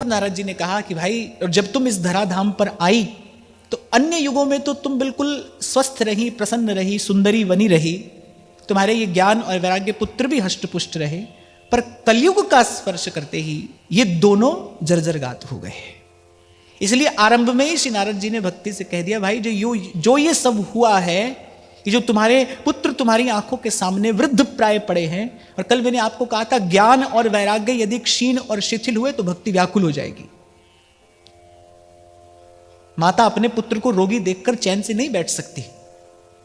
तब नारद जी ने कहा कि भाई, और जब तुम इस धराधाम पर आई तो अन्य युगों में तो तुम बिल्कुल स्वस्थ रही, प्रसन्न रही, सुंदरी बनी रही, तुम्हारे ये ज्ञान और वैराग्य पुत्र भी हष्टपुष्ट रहे, पर कलयुग का स्पर्श करते ही ये दोनों जर्जरगात हो गए। इसलिए आरंभ में ही श्री नारद जी ने भक्ति से कह दिया, भाई जो ये सब हुआ है, कि जो तुम्हारे पुत्र तुम्हारी आंखों के सामने वृद्ध प्राय पड़े हैं, और कल मैंने आपको कहा था ज्ञान और वैराग्य यदि क्षीण और शिथिल हुए तो भक्ति व्याकुल हो जाएगी। माता अपने पुत्र को रोगी देखकर चैन से नहीं बैठ सकती।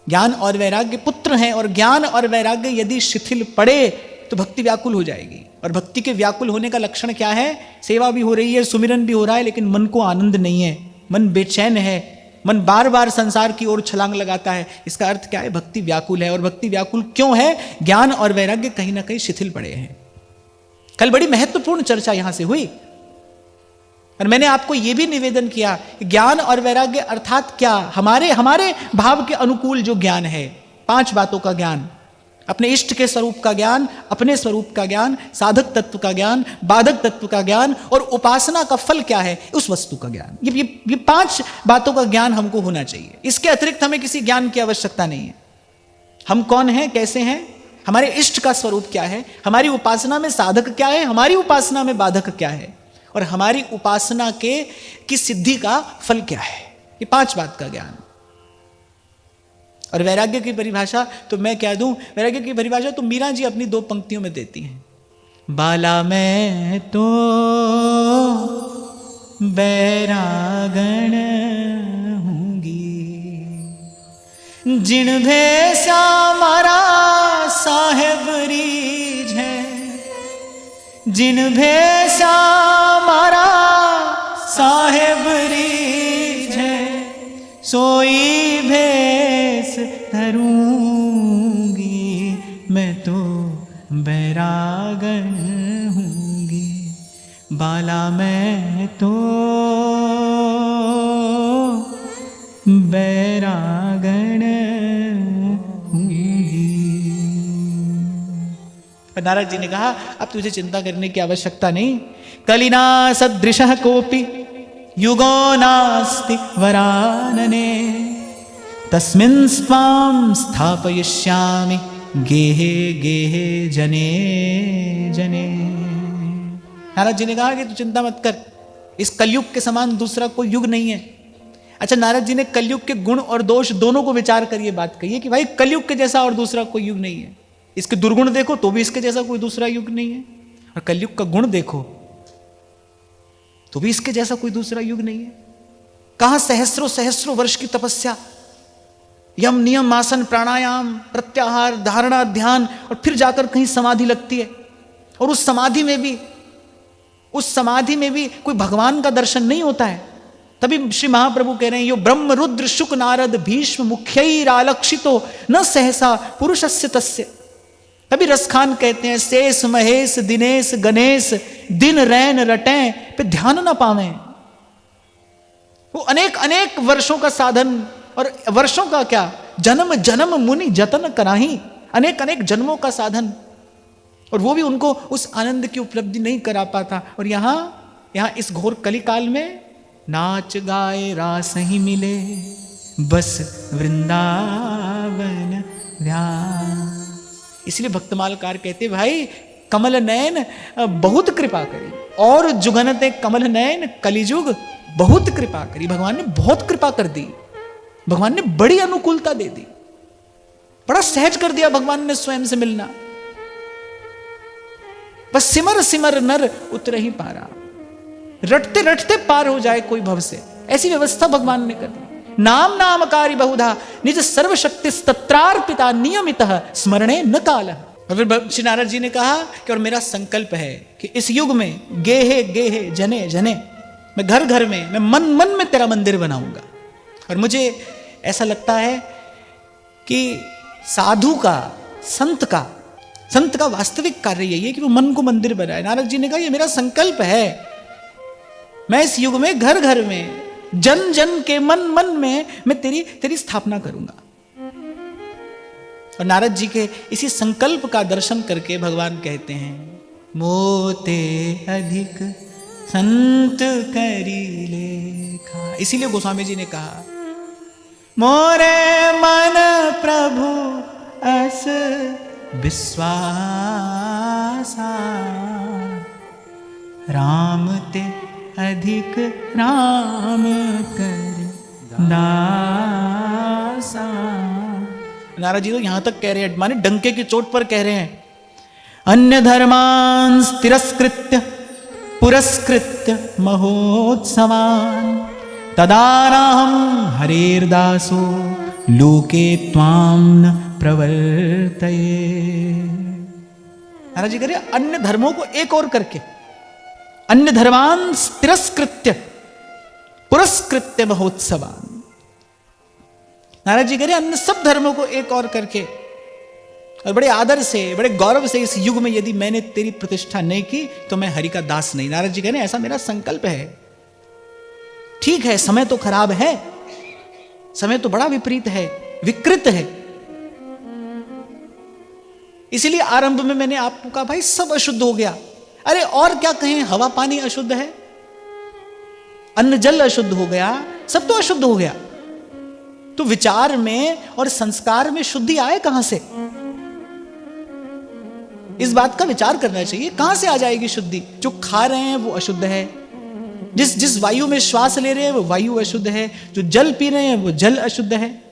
ज्ञान और वैराग्य पुत्र हैं, और ज्ञान और वैराग्य यदि शिथिल पड़े तो भक्ति व्याकुल हो जाएगी। और भक्ति के व्याकुल होने का लक्षण क्या है? सेवा भी हो रही है, सुमिरन भी हो रहा है, लेकिन मन को आनंद नहीं है, मन बेचैन है, मन बार बार संसार की ओर छलांग लगाता है। इसका अर्थ क्या है? भक्ति व्याकुल है। और भक्ति व्याकुल क्यों है? ज्ञान और वैराग्य कहीं ना कहीं शिथिल पड़े हैं। कल बड़ी महत्वपूर्ण चर्चा यहां से हुई, और मैंने आपको यह भी निवेदन किया कि ज्ञान और वैराग्य अर्थात क्या? हमारे भाव के अनुकूल जो ज्ञान है, 5 बातों का ज्ञान, अपने इष्ट के स्वरूप का ज्ञान, अपने स्वरूप का ज्ञान, साधक तत्व का ज्ञान, बाधक तत्व का ज्ञान, और उपासना का फल क्या है उस वस्तु का ज्ञान। ये 5 बातों का ज्ञान हमको होना चाहिए। इसके अतिरिक्त हमें किसी ज्ञान की आवश्यकता नहीं है। हम कौन हैं, कैसे हैं, हमारे इष्ट का स्वरूप क्या है, हमारी उपासना में साधक क्या है, हमारी उपासना में बाधक क्या है, और हमारी उपासना की सिद्धि का फल क्या है। ये 5 बात का ज्ञान। और वैराग्य की परिभाषा तो मैं क्या दूं? वैराग्य की परिभाषा तो मीरा जी अपनी 2 पंक्तियों में देती हैं। बाला मैं तो बैरागण हूंगी, जिन भेसा मारा साहेब रीझ है, जिन भेसा मारा साहेब रीझ है, सोई भेस धरूंगी, मैं तो बैरागण हूंगी। बाला मैं तो बैरागण हूंगी। नारद जी ने कहा अब तुझे चिंता करने की आवश्यकता नहीं। कलिना सदृशः कोपि युगो नास्ति वरानने, तस्मिन् स्वां स्थापयिष्यामि गेहे गेहे जने जने। नारद जी ने कहा कि तू चिंता मत कर, इस कलयुग के समान दूसरा कोई युग नहीं है। अच्छा, नारद जी ने कलयुग के गुण और दोष दोनों को विचार कर ये बात कही है कि भाई कलयुग के जैसा और दूसरा कोई युग नहीं है। इसके दुर्गुण देखो तो भी इसके जैसा कोई दूसरा युग नहीं है, और कलयुग का गुण देखो तो भी इसके जैसा कोई दूसरा युग नहीं है। कहां सहस्रों सहस्रों वर्ष की तपस्या, यम नियम आसन प्राणायाम प्रत्याहार धारणा ध्यान, और फिर जाकर कहीं समाधि लगती है, और उस समाधि में भी कोई भगवान का दर्शन नहीं होता है। तभी श्री महाप्रभु कह रहे हैं, यो ब्रह्म रुद्र शुक नारद भीष्म मुख्यैरालक्षितो न सहसा पुरुषस्य तस्य। तभी रसखान कहते हैं, शेष महेश दिनेश गणेश दिन रैन रटें पे ध्यान न पावे। वो अनेक अनेक वर्षों का साधन, और वर्षों का क्या, जन्म जन्म मुनि जतन कराही, अनेक अनेक जन्मों का साधन, और वो भी उनको उस आनंद की उपलब्धि नहीं करा पाता। और यहां इस घोर कलिकाल में नाच गाए रास ही मिले, बस वृंदावन ध्यान। इसलिए भक्तमालकार कहते भाई कमल नयन बहुत कृपा करी, और जुगनते कमल नयन कलिजुग बहुत कृपा करी। भगवान ने बहुत कृपा कर दी, भगवान ने बड़ी अनुकूलता दे दी, बड़ा सहज कर दिया भगवान ने स्वयं से मिलना। बस सिमर सिमर नर उतर ही पारा, रटते रटते पार हो जाए कोई भव से, ऐसी व्यवस्था भगवान ने कर दी। नाम नामकारी बहुधा निज सर्वशक्ति तत्रार्पिता नियमितः स्मरणे न कालः। और फिर श्री नारद जी ने कहा कि और मेरा संकल्प है कि इस युग में गेहे गेहे जने जने, मैं घर घर में, मैं मन मन में तेरा मंदिर बनाऊंगा। और मुझे ऐसा लगता है कि साधु का, संत का वास्तविक कार्य यही है कि वो मन को मंदिर बनाए। नारद जी ने कहा ये मेरा संकल्प है, मैं इस युग में घर घर में, जन जन के मन मन में मैं तेरी स्थापना करूंगा। और नारद जी के इसी संकल्प का दर्शन करके भगवान कहते हैं, मोते अधिक संत करी लेखा। इसीलिए गोस्वामी जी ने कहा, मोरे मन प्रभु अस विश्वासा, राम ते अधिक राम कर दासा। नारद जी तो यहां तक कह रहे हैं, माने डंके की चोट पर कह रहे हैं, अन्य धर्मान् तिरस्कृत्य पुरस्कृत्य महोत्सवान्, तदानाहं हरेर्दासो लोके त्वां न प्रवर्तये। महाराज जी कह रहे अन्य धर्मों को एक और करके, अन्य धर्मान् तिरस्कृत्य पुरस्कृत्य महोत्सवान्। महाराज जी कह रहे अन्य सब धर्मों को एक और करके और बड़े आदर से, बड़े गौरव से इस युग में यदि मैंने तेरी प्रतिष्ठा नहीं की तो मैं हरि का दास नहीं। नारद जी कह रहे ऐसा मेरा संकल्प है। ठीक है, समय तो खराब है, समय तो बड़ा विपरीत है, विकृत है। इसीलिए आरंभ में मैंने आपको कहा भाई सब अशुद्ध हो गया। अरे और क्या कहें, हवा पानी अशुद्ध है, अन्न जल अशुद्ध हो गया, सब तो अशुद्ध हो गया। तो विचार में और संस्कार में शुद्धि आए कहां से? इस बात का विचार करना चाहिए, कहां से आ जाएगी शुद्धि? जो खा रहे हैं वो अशुद्ध है, जिस वायु में श्वास ले रहे हैं वो वायु अशुद्ध है, जो जल पी रहे हैं वो जल अशुद्ध है।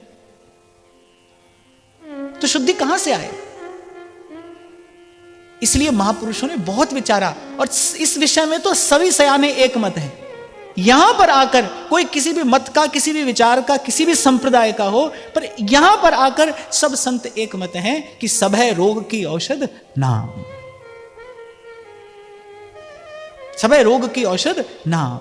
तो शुद्धि कहां से आए? इसलिए महापुरुषों ने बहुत विचारा और इस विषय में तो सभी सयाने एक मत है। यहां पर आकर कोई किसी भी मत का, किसी भी विचार का, किसी भी संप्रदाय का हो, पर यहां पर आकर सब संत एक मत हैं कि सब है रोग की औषध नाम, सब है रोग की औषध नाम।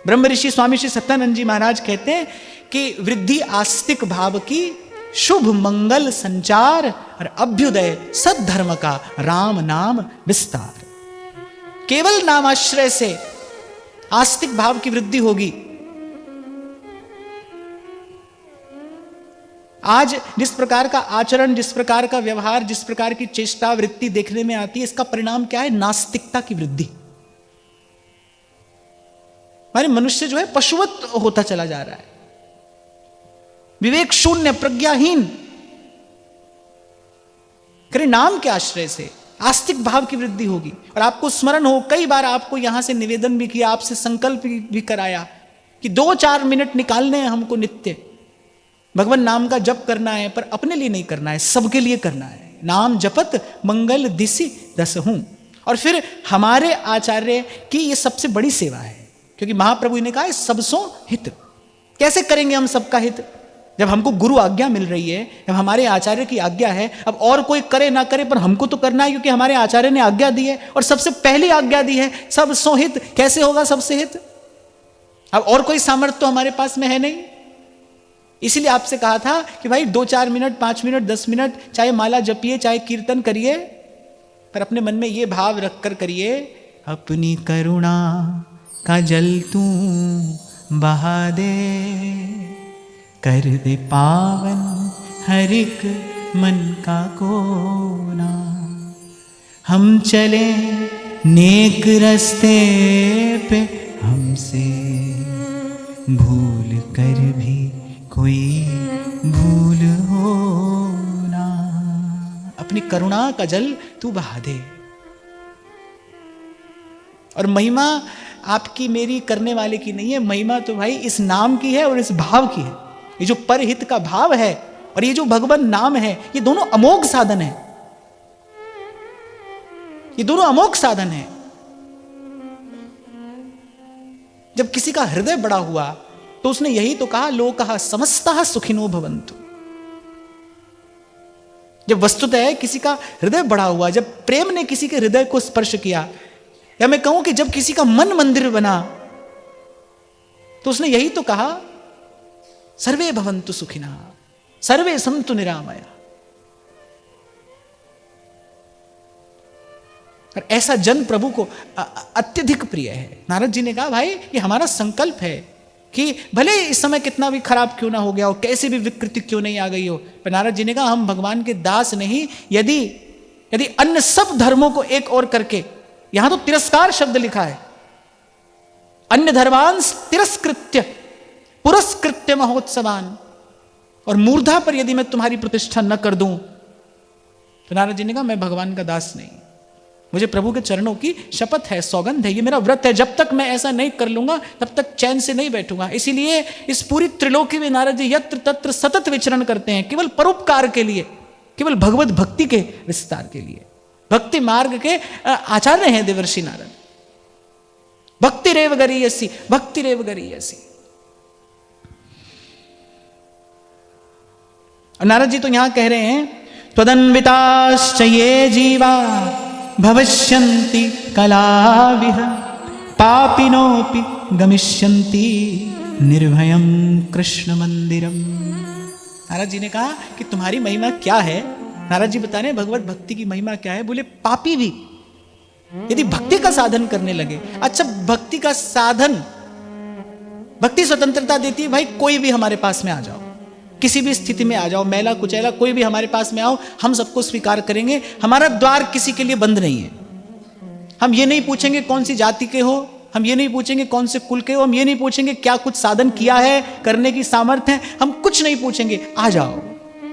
ब्रह्म ऋषि स्वामी श्री सत्यानंद जी महाराज कहते हैं कि वृद्धि आस्तिक भाव की, शुभ मंगल संचार और अभ्युदय सद्धर्म का राम नाम विस्तार। केवल नामाश्रय से आस्तिक भाव की वृद्धि होगी। आज जिस प्रकार का आचरण, जिस प्रकार का व्यवहार, जिस प्रकार की चेष्टा वृत्ति देखने में आती है, इसका परिणाम क्या है? नास्तिकता की वृद्धि। माने मनुष्य जो है पशुवत होता चला जा रहा है, विवेक शून्य, प्रज्ञाहीन। करे नाम के आश्रय से आस्तिक भाव की वृद्धि होगी। और आपको स्मरण हो, कई बार आपको यहां से निवेदन भी किया, आपसे संकल्प भी कराया कि 2-4 मिनट निकालने हैं हमको नित्य भगवान नाम का जप करना है, पर अपने लिए नहीं करना है, सबके लिए करना है। नाम जपत मंगल दिसि दसहूं। और फिर हमारे आचार्य की ये सबसे बड़ी सेवा है, क्योंकि महाप्रभु ने कहा है सबसों हित। कैसे करेंगे हम सबका हित? जब हमको गुरु आज्ञा मिल रही है, जब हमारे आचार्य की आज्ञा है, अब और कोई करे ना करे पर हमको तो करना है, क्योंकि हमारे आचार्य ने आज्ञा दी है और सबसे पहली आज्ञा दी है सब सो हित। कैसे होगा सबसे हित? अब और कोई सामर्थ्य तो हमारे पास में है नहीं। इसीलिए आपसे कहा था कि भाई 2-4 मिनट, 5 मिनट, 10 मिनट, चाहे माला जपिए, चाहे कीर्तन करिए, पर अपने मन में ये भाव रखकर करिए, अपनी करुणा का जल तू बहा दे, कर दे पावन हर एक मन का कोना। हम चले नेक रास्ते पे, हमसे भूल कर भी कोई भूल हो ना। अपनी करुणा का जल तू बहा दे। और महिमा आपकी मेरी करने वाले की नहीं है, महिमा तो भाई इस नाम की है और इस भाव की है। ये जो परहित का भाव है और ये जो भगवान नाम है, ये दोनों अमोघ साधन है, ये दोनों अमोघ साधन है। जब किसी का हृदय बड़ा हुआ तो उसने यही तो कहा, लोकः समस्तः सुखिनो भवन्तु। जब वस्तुतः किसी का हृदय बड़ा हुआ, जब प्रेम ने किसी के हृदय को स्पर्श किया, या मैं कहूं कि जब किसी का मन मंदिर बना, तो उसने यही तो कहा, सर्वे भवन्तु सुखिनः सर्वे सन्तु निरामया। और ऐसा जन प्रभु को अत्यधिक प्रिय है। नारद जी ने कहा भाई ये हमारा संकल्प है कि भले इस समय कितना भी खराब क्यों ना हो गया हो, कैसे भी विकृति क्यों नहीं आ गई हो, पर नारद जी ने कहा हम भगवान के दास नहीं, यदि अन्य सब धर्मों को एक और करके यहां तो तिरस्कार शब्द लिखा है। अन्य धर्मांस तिरस्कृत्य पुरस्कृत्य महोत्सवान, और मूर्धा पर यदि मैं तुम्हारी प्रतिष्ठा न कर दूं, तो नारद जी ने कहा मैं भगवान का दास नहीं, मुझे प्रभु के चरणों की शपथ है, सौगंध है, ये मेरा व्रत है, जब तक मैं ऐसा नहीं कर लूंगा तब तक चैन से नहीं बैठूंगा। इसीलिए इस पूरी त्रिलोकी में नारद जी यत्र तत्र सतत विचरण करते हैं, केवल परोपकार के लिए, केवल भगवत भक्ति के विस्तार के लिए। भक्ति मार्ग के आचार्य हैं देवर्षि नारद। भक्ति रेव गरीयसी, भक्ति रेव गरीयसी। नारद जी तो यहां कह रहे हैं त्वदन्विताश्च ये जीवा भविष्यन्ति कलाविह पापिनोपि गमिष्यन्ति निर्भयं कृष्ण मंदिरम। नारद जी ने कहा कि तुम्हारी महिमा क्या है। नारद जी बता रहे हैं भगवत भक्ति की महिमा क्या है। बोले पापी भी यदि भक्ति का साधन करने लगे, अच्छा भक्ति का साधन, भक्ति स्वतंत्रता देती है, भाई कोई भी हमारे पास में आ जाओ, किसी भी स्थिति में आ जाओ, मैला कुचैला कोई भी हमारे पास में आओ, हम सबको स्वीकार करेंगे। हमारा द्वार किसी के लिए बंद नहीं है। हम ये नहीं पूछेंगे कौन सी जाति के हो, हम ये नहीं पूछेंगे कौन से कुल के हो, हम ये नहीं पूछेंगे क्या कुछ साधन किया है, करने की सामर्थ्य है, हम कुछ नहीं पूछेंगे, आ जाओ।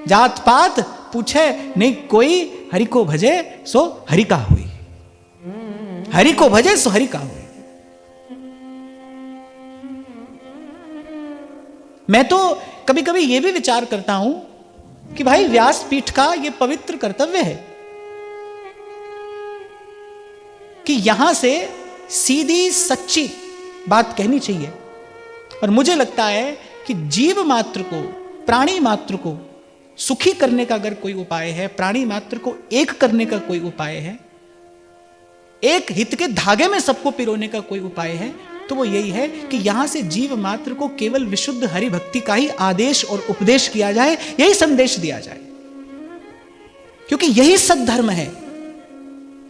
जात पात पूछे नहीं कोई, हरि को भजे सो हरि का हुई, हरि को भजे सो हरि का हुई। मैं तो कभी कभी यह भी विचार करता हूं कि भाई व्यासपीठ का यह पवित्र कर्तव्य है कि यहां से सीधी सच्ची बात कहनी चाहिए। और मुझे लगता है कि जीव मात्र को, प्राणी मात्र को सुखी करने का अगर कोई उपाय है, प्राणी मात्र को एक करने का कोई उपाय है, एक हित के धागे में सबको पिरोने का कोई उपाय है, तो वो यही है कि यहां से जीव मात्र को केवल विशुद्ध हरि भक्ति का ही आदेश और उपदेश किया जाए, यही संदेश दिया जाए, क्योंकि यही सद्धर्म है।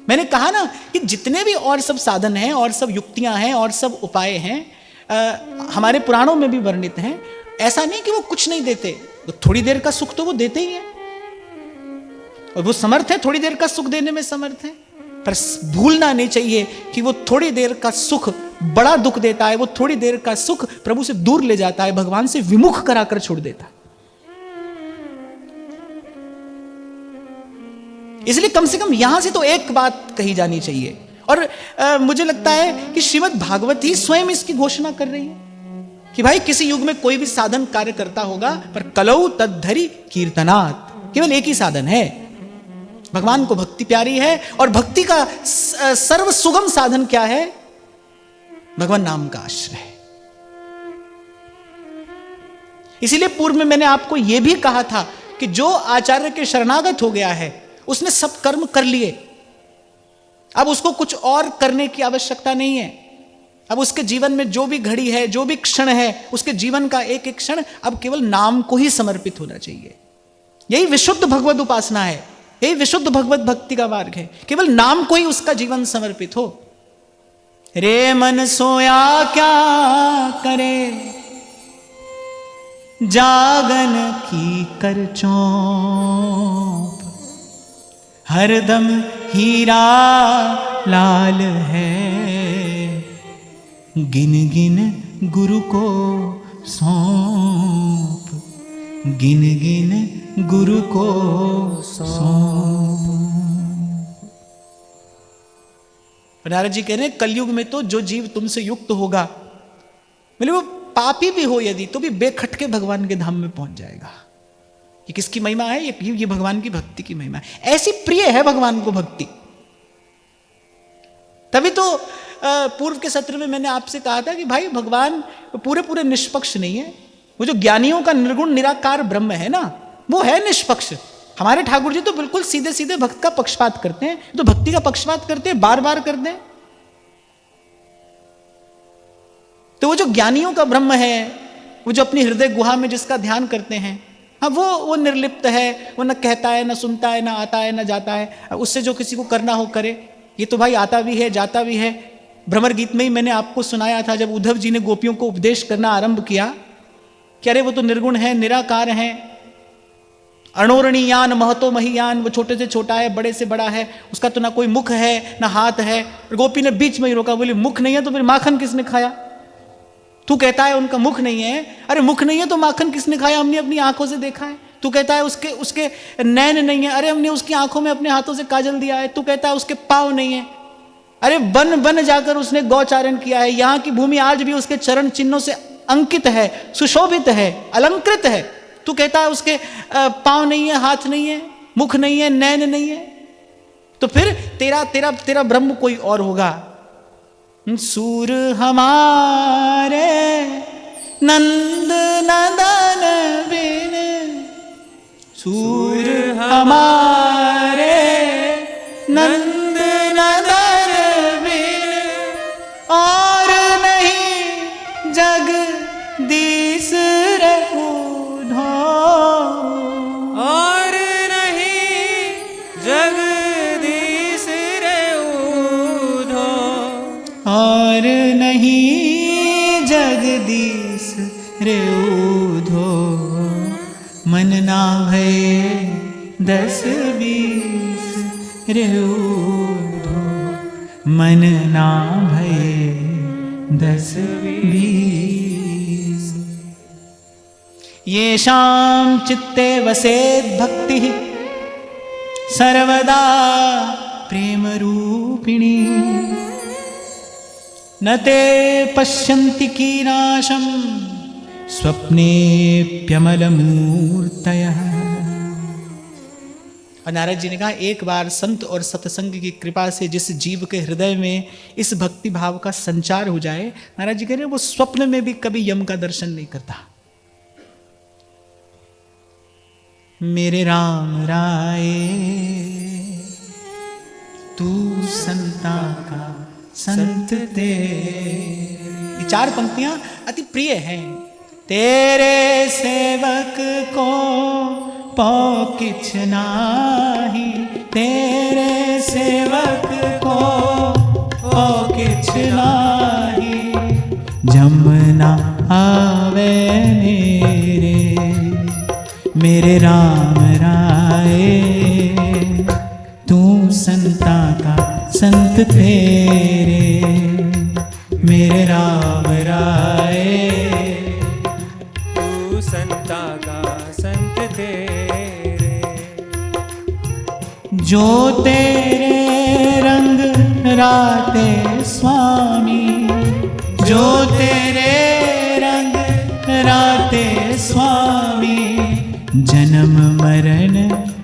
मैंने कहा ना कि जितने भी और सब साधन हैं और सब युक्तियां हैं और सब उपाय हैं, हमारे पुराणों में भी वर्णित हैं। ऐसा नहीं कि वो कुछ नहीं देते, तो थोड़ी देर का सुख तो वो देते ही हैं, और वो समर्थ है, थोड़ी देर का सुख देने में समर्थ है। पर भूलना नहीं चाहिए कि वो थोड़ी देर का सुख बड़ा दुख देता है, वो थोड़ी देर का सुख प्रभु से दूर ले जाता है, भगवान से विमुख कराकर छोड़ देता है। इसलिए कम से कम यहां से तो एक बात कही जानी चाहिए। और मुझे लगता है कि श्रीमद् भागवत ही स्वयं इसकी घोषणा कर रही है कि भाई किसी युग में कोई भी साधन कार्य करता होगा, पर कलौ तद्धरि कीर्तनात्, केवल एक ही साधन है, भगवान को भक्ति प्यारी है। और भक्ति का सर्व सुगम साधन क्या है? भगवान नाम का आश्रय। इसीलिए पूर्व में मैंने आपको यह भी कहा था कि जो आचार्य के शरणागत हो गया है उसने सब कर्म कर लिए, अब उसको कुछ और करने की आवश्यकता नहीं है। अब उसके जीवन में जो भी घड़ी है, जो भी क्षण है, उसके जीवन का एक एक क्षण अब केवल नाम को ही समर्पित होना चाहिए। यही विशुद्ध भगवत उपासना है, यही विशुद्ध भगवत भक्ति का मार्ग है, केवल नाम को ही उसका जीवन समर्पित हो। रे मन सोया क्या करे, जागन की कर चौंप, हरदम हीरा लाल है, गिन गिन गुरु को सौंप, गिन गिन गुरु को सौंप। नारद जी कह रहे हैं कलयुग में तो जो जीव तुमसे युक्त होगा, बोले वो पापी भी हो यदि, तो भी बेखटके भगवान के धाम में पहुंच जाएगा। ये किसकी महिमा है? ये भगवान की भक्ति की महिमा है। ऐसी प्रिय है भगवान को भक्ति। तभी तो पूर्व के सत्र में मैंने आपसे कहा था कि भाई भगवान पूरे पूरे निष्पक्ष नहीं है। वो जो ज्ञानियों का निर्गुण निराकार ब्रह्म है ना, वो है निष्पक्ष। हमारे ठाकुर जी तो बिल्कुल सीधे सीधे भक्त का पक्षपात करते हैं, तो भक्ति का पक्षपात करते हैं, बार बार करते हैं। तो वो जो ज्ञानियों का ब्रह्म है, वो जो अपनी हृदय गुहा में जिसका ध्यान करते हैं, हाँ वो निर्लिप्त है, वो न कहता है, न सुनता है, न आता है, न जाता है। उससे जो किसी को करना हो करे। ये तो भाई आता भी है, जाता भी है। भ्रमर गीत में ही मैंने आपको सुनाया था, जब उद्धव जी ने गोपियों को उपदेश करना आरंभ किया कि अरे वो तो निर्गुण है, निराकार है, अणोरणीयान महतो महियान, वो छोटे से छोटा है, बड़े से बड़ा है, उसका तो ना कोई मुख है ना हाथ है। और गोपी ने बीच में ही रोका, बोली मुख नहीं है तो फिर माखन किसने खाया? तू कहता है उनका मुख नहीं है, अरे मुख नहीं है तो माखन किसने खाया? हमने अपनी आंखों से देखा है। तू कहता है उसके नैन नहीं है, अरे हमने उसकी आंखों में अपने हाथों से काजल दिया है। तू कहता है उसके पाँव नहीं है, अरे बन बन जाकर उसने गौचारण किया है। यहाँ की भूमि आज भी उसके चरण चिन्हों से अंकित है, सुशोभित है, अलंकृत है। तू कहता है उसके पाँव नहीं है, हाथ नहीं है, मुख नहीं है, नैन नहीं है, तो फिर तेरा तेरा तेरा ब्रह्म कोई और होगा। सूर हमारे नंद नंदन बिन, सूर हमारे नंद नंदन बिन, और नहीं जगदीश रघुधो, और नहीं जगदीश रघुधो, और नहीं जगदीश रेउधो। मन ना भय 10-20 रेउधो, मन ना भय 10-20। येषां चित्ते वसेत् भक्तिः सर्वदा प्रेम रूपिणी, न ते पश्यन्ति कीनाशं स्वप्नेऽप्यमलमूर्तयः। और नारद जी ने कहा, एक बार संत और सत्संग की कृपा से जिस जीव के हृदय में इस भक्ति भाव का संचार हो जाए, नारद जी कह रहे हैं वो स्वप्न में भी कभी यम का दर्शन नहीं करता। मेरे राम राय तू संता का संत तेरे। ये 4 पंक्तियां अति प्रिय हैं। तेरे सेवक को पौ किछ नाही, तेरे सेवक को पौ किछ नाही, जमुना आवे नेरे। मेरे राम राय तू संता का संत तेरे, मेरे राम राय तू संता का संत तेरे। जो तेरे रंग राते स्वामी, जो तेरे रंग राते स्वामी, जन्म मरण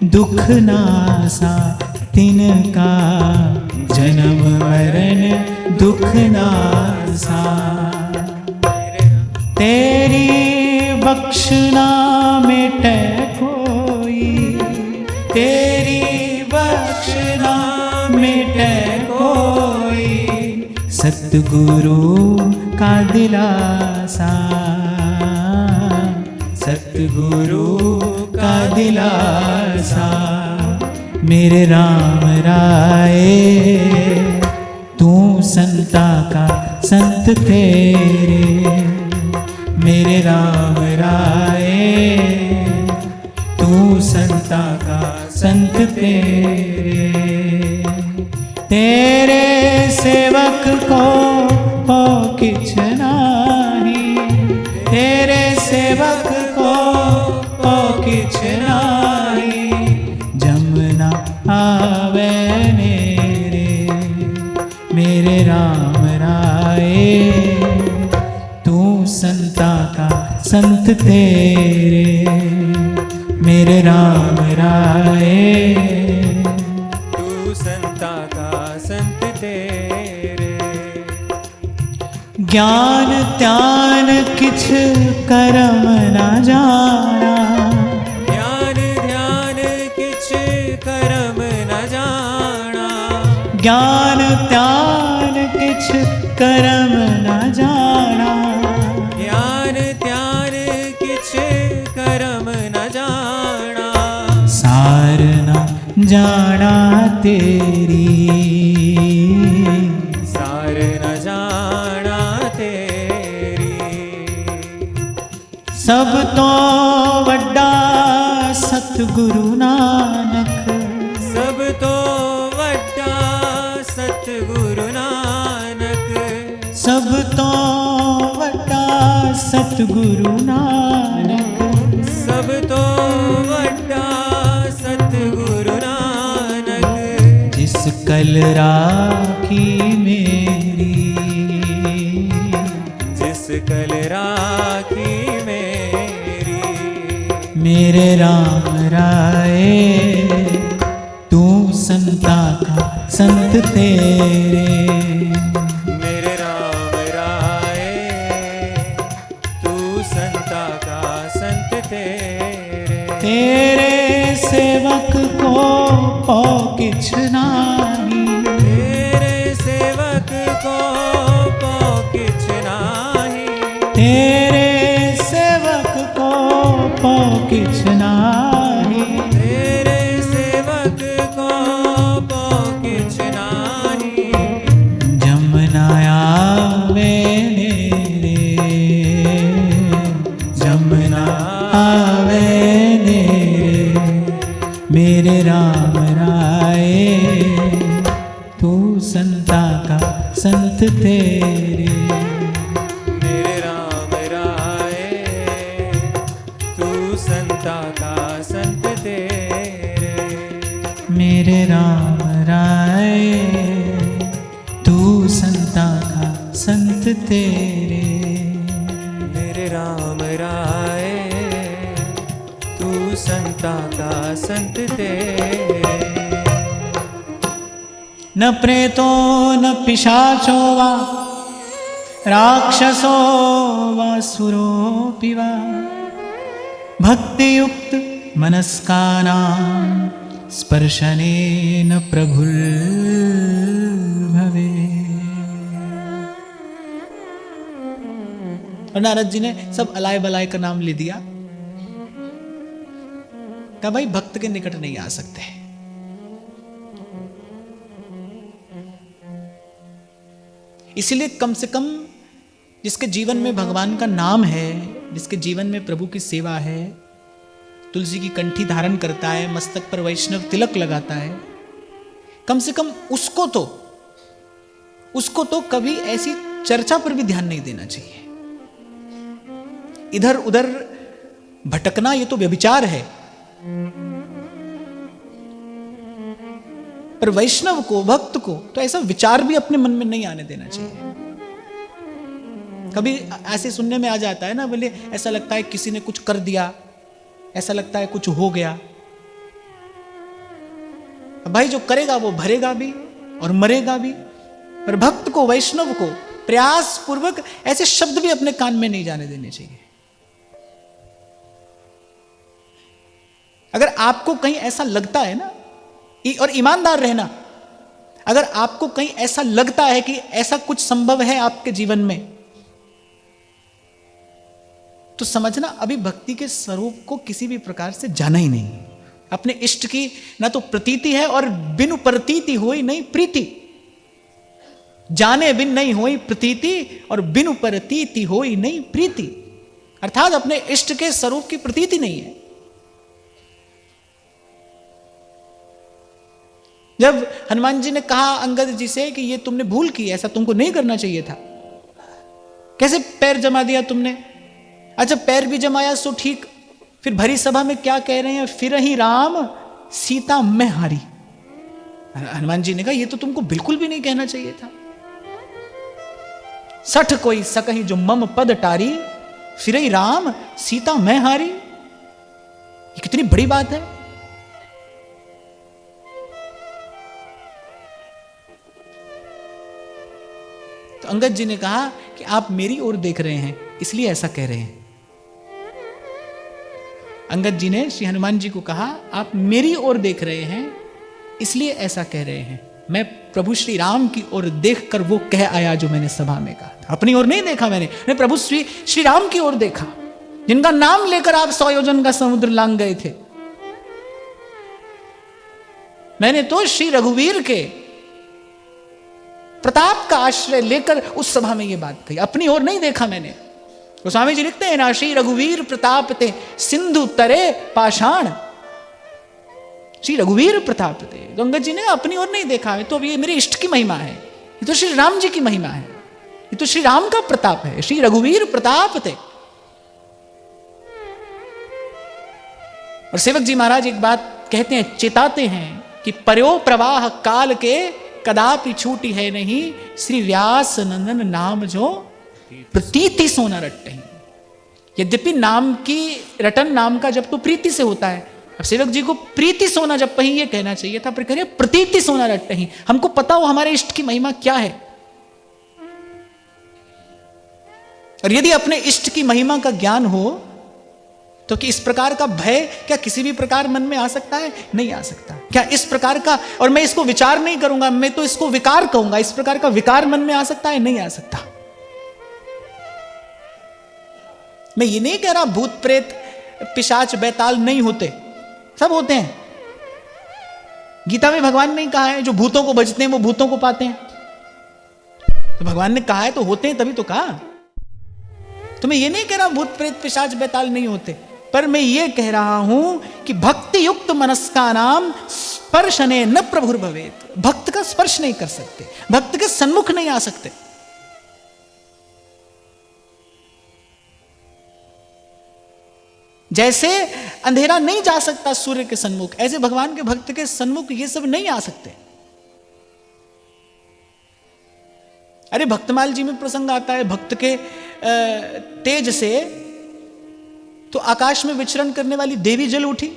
दुख नासा तिनका, जन्म मरण दुख नासा। तेरी बख्शना मिटे कोई, तेरी बख्शना मिटे कोई, सतगुरु का दिलासा, सतगुरु का दिलासा। मेरे राम राय तू संता का संत तेरे, मेरे राम राय तू संता का संत तेरे। तेरे सेवक को किछ नाही, तेरे सेवक को किछ नाही, जमुना आवे नेरे। मेरे राम राय तू संता का संत तेरे, मेरे राम राय तू संता का संत तेरे। ज्ञान त्यान किछ करम ना जाना, ज्ञान ध्यान किछ करम न जाना, ज्ञान त्यान किछ करम न जाना, ज्ञान ध्यान किछ करम न जाना, सार न जाना तेरी, सार न जाना तेरी। सब तो वड्डा सत सतगुरु नानक, सब तो वड्डा सतगुरु नानक, सब तो वड्डा सतगुरु नानक, सब तो वड्डा सतगुरु नानक, जिस कल राखी मेरी, जिस कल राखी मेरी, मेरे राम राय तू संता का संत तेरे, मेरे राम राय तू संता का संत तेरे, तेरे सेवक को पौ किछ नाही, तेरे सेवक को पौ किछ नाही, तेरे सेवक को पौ किछ नाही, तेरे सेवक को पौ किछ नाही, जमुना आवे नेरे, जमुना आवे नेरे, मेरे राम राय तू संता का संत तेरे, मेरे राम राय तू संता का संत तेरे, मेरे राम राय तू संता का संत तेरे, मेरे राम राय तू संता का संत तेरे, न प्रेतो न पिशाचो वा राक्षसो वा सुरोऽपि वा भक्तियुक्त मनस्कानां स्पर्शनेन प्रभुर्भवे। और नारद जी ने सब अलाय बलाय का नाम ले दिया, कहा भाई भक्त के निकट नहीं आ सकते। इसीलिए कम से कम जिसके जीवन में भगवान का नाम है, जिसके जीवन में प्रभु की सेवा है, तुलसी की कंठी धारण करता है, मस्तक पर वैष्णव तिलक लगाता है, कम से कम उसको तो कभी ऐसी चर्चा पर भी ध्यान नहीं देना चाहिए। इधर उधर भटकना ये तो व्यभिचार है, पर वैष्णव को, भक्त को तो ऐसा विचार भी अपने मन में नहीं आने देना चाहिए। कभी ऐसे सुनने में आ जाता है ना, बोले ऐसा लगता है किसी ने कुछ कर दिया, ऐसा लगता है कुछ हो गया। भाई जो करेगा वो भरेगा भी और मरेगा भी। पर भक्त को, वैष्णव को प्रयास पूर्वक ऐसे शब्द भी अपने कान में नहीं जाने देने चाहिए। अगर आपको कहीं ऐसा लगता है ना, और ईमानदार रहना, अगर आपको कहीं ऐसा लगता है कि ऐसा कुछ संभव है आपके जीवन में, तो समझना अभी भक्ति के स्वरूप को किसी भी प्रकार से जाना ही नहीं। अपने इष्ट की ना तो प्रतीति है, और बिनु प्रतीति होई नहीं प्रीति, जाने बिन नहीं होई प्रतीति और बिनु प्रतीति होई नहीं प्रीति। अर्थात अपने इष्ट के स्वरूप की प्रतीति नहीं है। जब हनुमान जी ने कहा अंगद जी से कि ये तुमने भूल की, ऐसा तुमको नहीं करना चाहिए था, कैसे पैर जमा दिया तुमने? अच्छा पैर भी जमाया सो ठीक, फिर भरी सभा में क्या कह रहे हैं, फिर ही राम सीता मैं हारी। हनुमान जी ने कहा ये तो तुमको बिल्कुल भी नहीं कहना चाहिए था। सठ कोई सकही जो मम पद टारी, फिर ही राम सीता मैं हारी। ये कितनी बड़ी बात है। तो अंगद जी ने कहा कि आप मेरी ओर देख रहे हैं इसलिए ऐसा कह रहे हैं। अंगद जी ने श्री हनुमान जी को कहा आप मेरी ओर देख रहे हैं इसलिए ऐसा कह रहे हैं। मैं प्रभु श्री राम की ओर देखकर वो कह आया जो मैंने सभा में कहा था। अपनी ओर नहीं देखा मैंने प्रभु श्री राम की ओर देखा, जिनका नाम लेकर आप 100 योजन का समुद्र लांग गए थे। मैंने तो श्री रघुवीर के प्रताप का आश्रय लेकर उस सभा में ये बात कही, अपनी ओर नहीं देखा मैंने। गोस्वामी जी लिखते हैं ना, श्री रघुवीर प्रताप ते सिंधु तरे पाषाण, श्री रघुवीर प्रताप ते। तो अंगद जी ने अपनी ओर नहीं देखा है, तो अब ये मेरे इष्ट की महिमा है, ये तो श्री राम जी की महिमा है, ये तो श्री राम का प्रताप है, श्री रघुवीर प्रताप ते। और सेवक जी महाराज एक बात कहते हैं, चेताते हैं कि पर्यो प्रवाह काल के कदापि छूटी है नहीं, श्री व्यास नंदन नाम जो प्रतीति सोना रटते। यद्यपि नाम की रटन नाम का जब तो प्रीति से होता है, अब सेवक जी को प्रीति सोना जब पही ये कहना चाहिए था, पर कह प्रतीति सोना रटते ही। हमको पता हो हमारे इष्ट की महिमा क्या है, और यदि अपने इष्ट की महिमा का ज्ञान हो तो कि इस प्रकार का भय क्या किसी भी प्रकार मन में आ सकता है? नहीं आ सकता। क्या इस प्रकार का, और मैं इसको विचार नहीं करूंगा, मैं तो इसको विकार कहूंगा, इस प्रकार का विकार मन में आ सकता है? नहीं आ सकता। मैं ये नहीं कह रहा भूत प्रेत पिशाच बैताल नहीं होते, सब होते हैं। गीता में भगवान ने कहा है जो भूतों को भजते हैं वो भूतों को पाते हैं, तो भगवान ने कहा है तो होते हैं, तभी तो कहा। तो मैं ये नहीं कह रहा भूत प्रेत पिशाच बैताल नहीं होते, पर मैं ये कह रहा हूं कि भक्ति युक्त मनस्का नाम स्पर्शने न प्रभुर भवेत। भक्त का स्पर्श नहीं कर सकते, भक्त के सन्मुख नहीं आ सकते। जैसे अंधेरा नहीं जा सकता सूर्य के सन्मुख, ऐसे भगवान के भक्त के सन्मुख ये सब नहीं आ सकते। अरे भक्तमाल जी में प्रसंग आता है, भक्त के तेज से तो आकाश में विचरण करने वाली देवी जल उठी।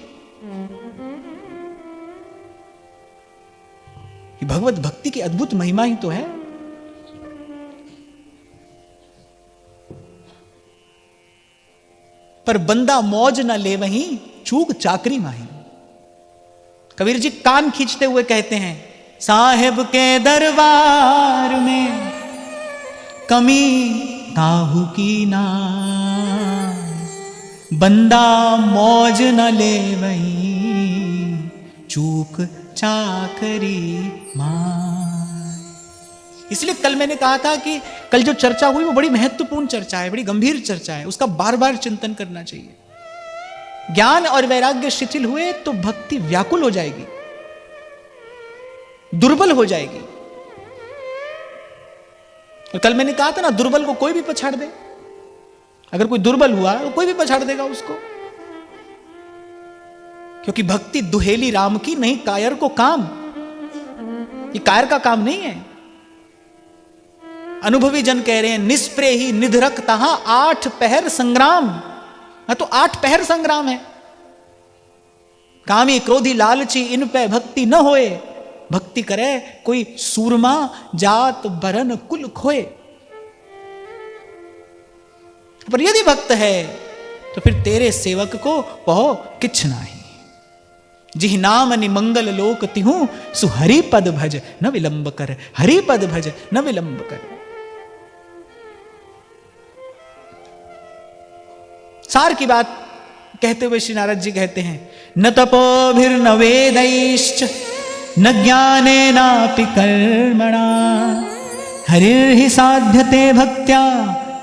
भगवत भक्ति की अद्भुत महिमा ही तो है। पर बंदा मौज न ले वहीं चूक चाकरी माही। कबीर जी कान खींचते हुए कहते हैं, साहेब के दरबार में कमी काहू की ना, बंदा मौज न ले वहीं चूक चाकरी मार। इसलिए कल मैंने कहा था कि कल जो चर्चा हुई वो बड़ी महत्वपूर्ण चर्चा है, बड़ी गंभीर चर्चा है, उसका बार बार चिंतन करना चाहिए। ज्ञान और वैराग्य शिथिल हुए तो भक्ति व्याकुल हो जाएगी, दुर्बल हो जाएगी। और कल मैंने कहा था ना, दुर्बल को कोई भी पछाड़ दे। अगर कोई दुर्बल हुआ तो कोई भी पछाड़ देगा उसको, क्योंकि भक्ति दुहेली राम की नहीं कायर को काम। ये कायर का काम नहीं है। अनुभवी जन कह रहे हैं, निष्प्रे ही निधरक तहां 8 पहर संग्राम। तो 8 पहर संग्राम है। कामी क्रोधी लालची इन पे भक्ति न होए, भक्ति करे कोई सूरमा जात बरन कुल खोए। पर यदि भक्त है तो फिर तेरे सेवक को कहो किछ नाही। जिहि नाम निमंगल लोक तिहु सुहरि पद भज न विलंब कर, हरि पद भज न विलंब कर। सार की बात कहते हुए श्री नारद जी कहते हैं, न तपोभिर्न वेदैश्च न ज्ञानेनापि कर्मणा हरिर्हि साध्यते भक्त्या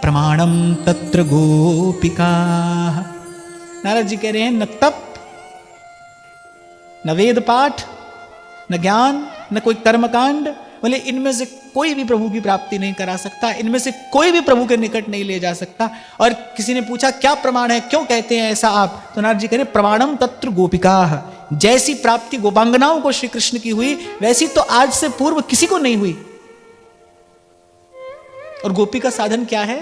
प्रमाणम तत्र गोपिका। नारद जी कह रहे हैं, न तप, न वेद पाठ, न ज्ञान, न कोई कर्मकांड, बोले इनमें से कोई भी प्रभु की प्राप्ति नहीं करा सकता, इनमें से कोई भी प्रभु के निकट नहीं ले जा सकता। और किसी ने पूछा क्या प्रमाण है, क्यों कहते हैं ऐसा आप? तो नारद जी कह रहे प्रमाणम तत्र गोपिका। जैसी प्राप्ति गोपांगनाओं को श्री कृष्ण की हुई, वैसी तो आज से पूर्व किसी को नहीं हुई। और गोपी का साधन क्या है?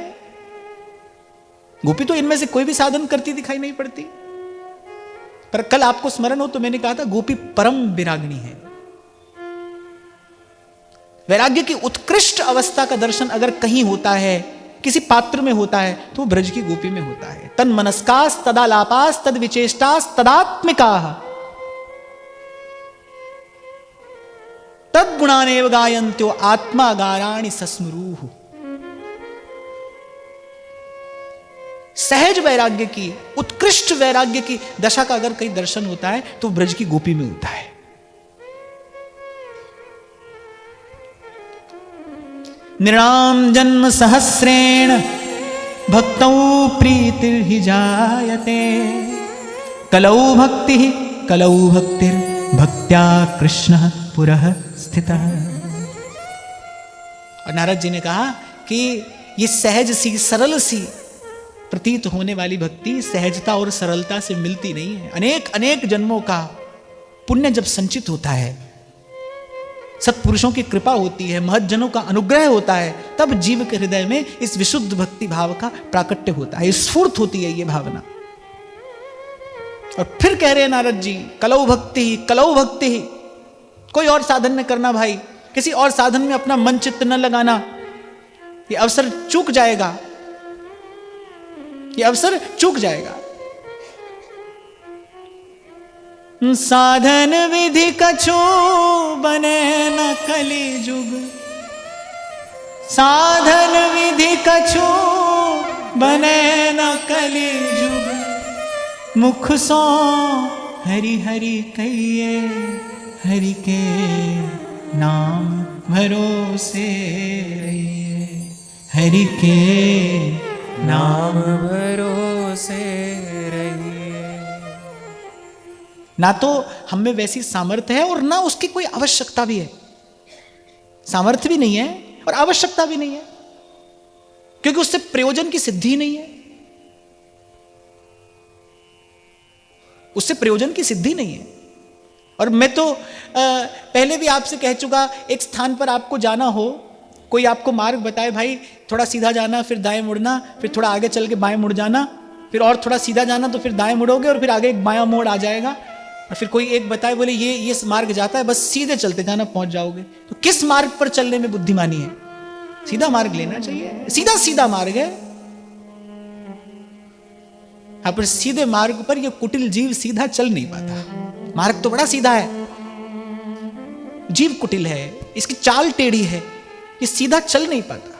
गोपी तो इनमें से कोई भी साधन करती दिखाई नहीं पड़ती। पर कल आपको स्मरण हो तो मैंने कहा था, गोपी परम विरागिणी है। वैराग्य की उत्कृष्ट अवस्था का दर्शन अगर कहीं होता है, किसी पात्र में होता है, तो ब्रज की गोपी में होता है। तन मनस्कास तदालापास तद विचेष्टास तदात्मिका तद गुणानेव गायन्त्यो आत्मा गाराणि सस्मरूह। सहज वैराग्य की, उत्कृष्ट वैराग्य की दशा का अगर कहीं दर्शन होता है तो ब्रज की गोपी में होता है। नृणाम जन्म सहस्रेण भक्तौ प्रीतिर्हि जायते कलौ भक्तिः कलौ भक्तिर् भक्त्या कृष्ण पुरः स्थितः। और नारद जी ने कहा कि ये सहज सी सरल सी प्रतीत होने वाली भक्ति सहजता और सरलता से मिलती नहीं है। अनेक अनेक जन्मों का पुण्य जब संचित होता है, सत्पुरुषों की कृपा होती है, महज्जनों का अनुग्रह होता है, तब जीव के हृदय में इस विशुद्ध भक्ति भाव का प्राकट्य होता है, स्फूर्त होती है ये भावना। और फिर कह रहे हैं नारद जी, कलौ भक्ति ही, कलौ भक्ति ही। कोई और साधन न करना भाई, किसी और साधन में अपना मन चित्त न लगाना, ये अवसर चूक जाएगा, ये अवसर चूक जाएगा। साधन विधि कछु बने न कली जुग, साधन विधि कछु बने न कली जुग। मुख सो हरि हरि कहिए, हरि के नाम भरोसे रहिए, हरि के नाम भरोसे रहिए। ना तो हम में वैसी सामर्थ्य है और ना उसकी कोई आवश्यकता भी है। सामर्थ्य भी नहीं है और आवश्यकता भी नहीं है, क्योंकि उससे प्रयोजन की सिद्धि नहीं है, उससे प्रयोजन की सिद्धि नहीं है। और मैं तो पहले भी आपसे कह चुका, एक स्थान पर आपको जाना हो, कोई आपको मार्ग बताए, भाई थोड़ा सीधा जाना, फिर दाएं मुड़ना, फिर थोड़ा आगे चल के बाएं मुड़ जाना, फिर और थोड़ा सीधा जाना तो फिर दाएं मुड़ोगे और फिर आगे एक बायां मोड़ आ जाएगा, और फिर कोई एक बताए बोले ये मार्ग जाता है, बस सीधे चलते जाना, पहुंच जाओगे। तो किस मार्ग पर चलने में बुद्धिमानी है? सीधा मार्ग लेना चाहिए, सीधा सीधा मार्ग है। हाँ, पर सीधे मार्ग पर ये कुटिल जीव सीधा चल नहीं पाता। मार्ग तो बड़ा सीधा है, जीव कुटिल है, इसकी चाल टेढ़ी है, ये सीधा चल नहीं पाता।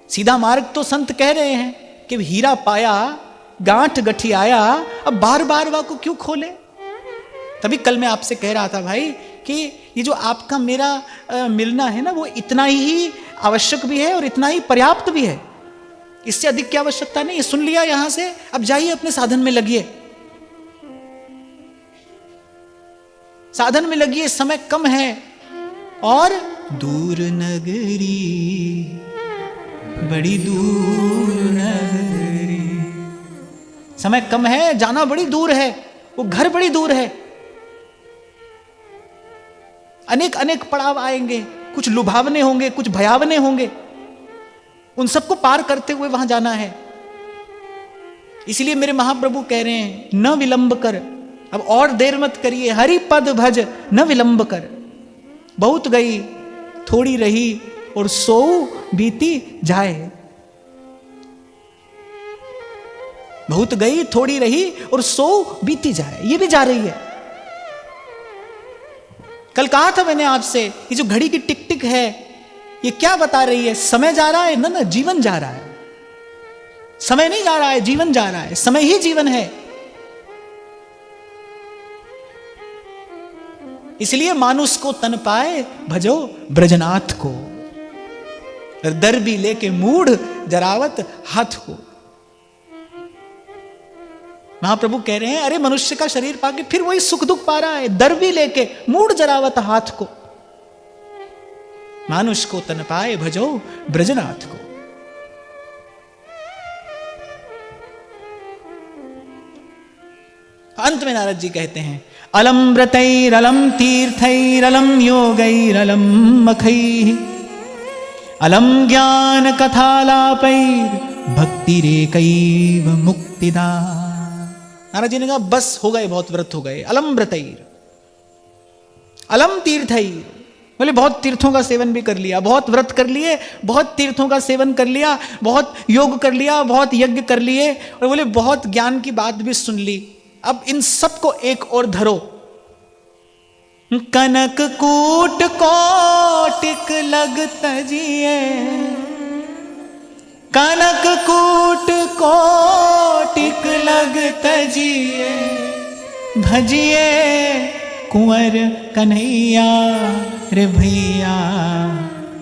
सीधा मार्ग तो संत कह रहे हैं कि हीरा पाया गांठ गठी आया, अब बार बार वाको क्यों खोले। तभी कल मैं आपसे कह रहा था भाई कि ये जो आपका मेरा मिलना है ना, वो इतना ही आवश्यक भी है और इतना ही पर्याप्त भी है, इससे अधिक की आवश्यकता नहीं है। सुन लिया यहां से, अब जाइए अपने साधन में लगिए, साधन में लगिए, समय कम है। और दूर नगरी, बड़ी दूर नगरी, समय कम है, जाना बड़ी दूर है, वो घर बड़ी दूर है, अनेक अनेक पड़ाव आएंगे, कुछ लुभावने होंगे, कुछ भयावने होंगे, उन सबको पार करते हुए वहां जाना है। इसलिए मेरे महाप्रभु कह रहे हैं, न विलंब कर, अब और देर मत करिए, हरि पद भज न विलंब कर। बहुत गई थोड़ी रही और सो बीती जाए। बहुत गई थोड़ी रही और सो बीती जाए, ये भी जा रही है। कल कहा था मैंने आपसे, ये जो घड़ी की टिक टिक है, ये क्या बता रही है? समय जा रहा है ना, ना जीवन जा रहा है। समय नहीं जा रहा है, जीवन जा रहा है, समय ही जीवन है। इसलिए मानुष को तन पाए भजो ब्रजनाथ को, दर भी लेके मूढ़ जरावत हाथ को। महाप्रभु कह रहे हैं, अरे मनुष्य का शरीर पाके फिर वही सुख दुख पा रहा है, दर भी लेके मूढ़ जरावत हाथ को। मानुष को तन पाए भजो ब्रजनाथ को। अंत में नारद जी कहते हैं, अलम व्रतैरलम तीर्थैरलम योगैरलम मखैः, अलम ज्ञान कथालापैर भक्तिरेकैव मुक्तिदा। नारद जी ने कहा बस हो गए, बहुत व्रत हो गए। अलम व्रतैर, अलम तीर्थैर, बोले बहुत तीर्थों का सेवन भी कर लिया, बहुत व्रत कर लिए, बहुत तीर्थों का सेवन कर लिया, बहुत योग कर लिया, बहुत यज्ञ कर लिए, और बोले बहुत ज्ञान की बात भी सुन ली। अब इन सबको एक और धरो। कनक कूट कोटिक लग तजिए, कनक कूट कोटिक लग तजिए, भजिए कुंवर कन्हैया रे भैया,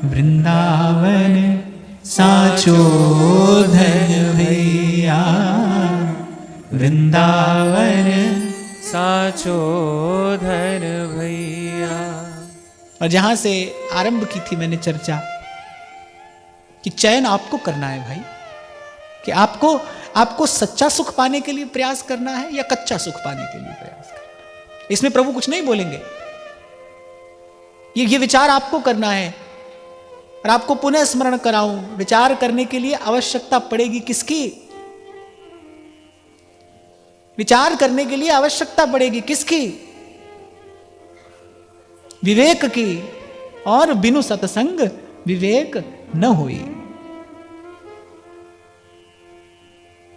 वृंदावन साचो धन भैया, वृंदावन साचो धन भैया। और जहां से आरंभ की थी मैंने चर्चा कि चयन आपको करना है भाई, कि आपको सच्चा सुख पाने के लिए प्रयास करना है या कच्चा सुख पाने के लिए प्रयास करना है। इसमें प्रभु कुछ नहीं बोलेंगे, ये विचार आपको करना है। और आपको पुनः स्मरण कराऊं, विचार करने के लिए आवश्यकता पड़ेगी किसकी? विचार करने के लिए आवश्यकता पड़ेगी किसकी? विवेक की। और बिनु सत्संग विवेक न होई।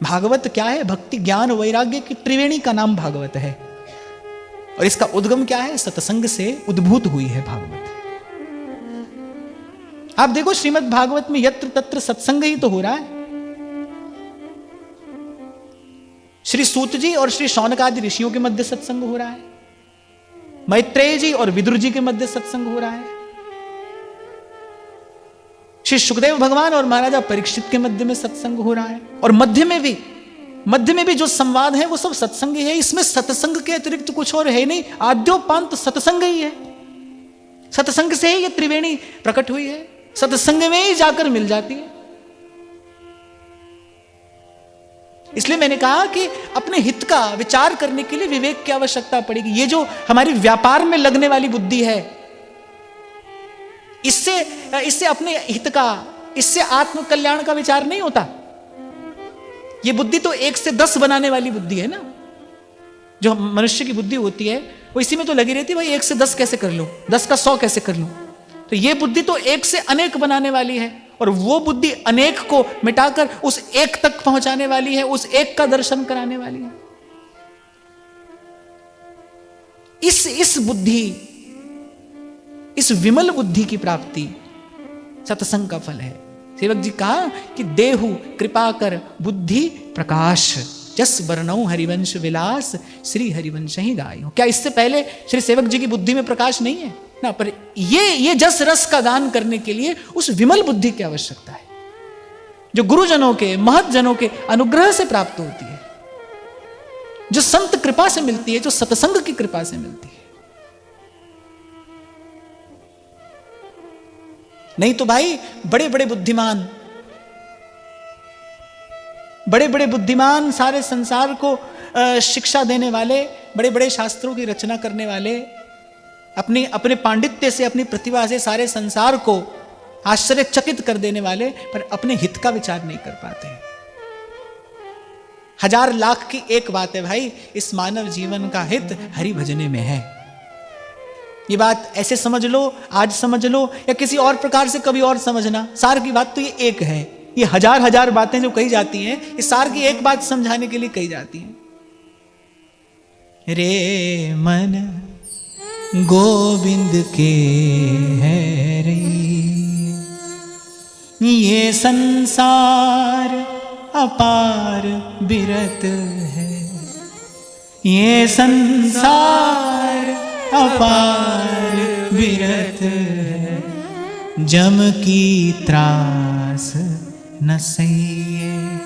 भागवत क्या है? भक्ति ज्ञान वैराग्य की त्रिवेणी का नाम भागवत है। और इसका उद्गम क्या है? सत्संग से उद्भूत हुई है भागवत। आप देखो श्रीमद् भागवत में यत्र तत्र सत्संग ही तो हो रहा है। श्री सूत जी और श्री शौनक आदि ऋषियों के मध्य सत्संग हो रहा है। मैत्रेय जी और विदुर जी के मध्य सत्संग हो रहा है। श्री सुखदेव भगवान और महाराजा परीक्षित के मध्य में सत्संग हो रहा है। और मध्य में भी जो संवाद है वो सब सत्संग ही है। इसमें सत्संग के अतिरिक्त कुछ और है नहीं। आद्योपांत सत्संग ही है। सत्संग से ही ये त्रिवेणी प्रकट हुई है। सत्संग में ही जाकर मिल जाती है। इसलिए मैंने कहा कि अपने हित का विचार करने के लिए विवेक की आवश्यकता पड़ेगी। ये जो हमारी व्यापार में लगने वाली बुद्धि है, इससे अपने हित का, इससे आत्म कल्याण का विचार नहीं होता। ये बुद्धि तो 1 से 10 बनाने वाली बुद्धि है ना। जो मनुष्य की बुद्धि होती है वो इसी में तो लगी रहती है, भाई 1 से 10 कैसे कर लूं, 10 का 100 कैसे कर लूं। तो ये बुद्धि तो 1 से अनेक बनाने वाली है। और वो बुद्धि अनेक को मिटाकर उस एक तक पहुंचाने वाली है, उस एक का दर्शन कराने वाली है। इस बुद्धि, इस विमल बुद्धि की प्राप्ति सत्संग का फल है। सेवक जी कहा कि देहु कृपा कर बुद्धि प्रकाश, जस वर्णौ हरिवंश विलास, श्री हरिवंश ही गायो। क्या इससे पहले श्री सेवक जी की बुद्धि में प्रकाश नहीं है ना? पर ये जस रस का दान करने के लिए उस विमल बुद्धि की आवश्यकता है, जो गुरुजनों के, महतजनों के अनुग्रह से प्राप्त होती है, जो संत कृपा से मिलती है, जो सत्संग की कृपा से मिलती है। नहीं तो भाई बड़े बड़े बुद्धिमान सारे संसार को शिक्षा देने वाले, बड़े बड़े शास्त्रों की रचना करने वाले, अपने पांडित्य से, अपनी प्रतिभा से सारे संसार को आश्चर्यचकित कर देने वाले, पर अपने हित का विचार नहीं कर पाते। 1000 लाख की एक बात है भाई, इस मानव जीवन का हित हरि भजने में है। ये बात ऐसे समझ लो, आज समझ लो, या किसी और प्रकार से कभी और समझना। सार की बात तो ये एक है। ये हजार बातें जो कही जाती हैं, इस सार की एक बात समझाने के लिए कही जाती हैं। रे मन गोविंद के है रे, ये संसार अपार बिरत है, ये संसार अपार बिरत है, जम की त्रास न सहिए।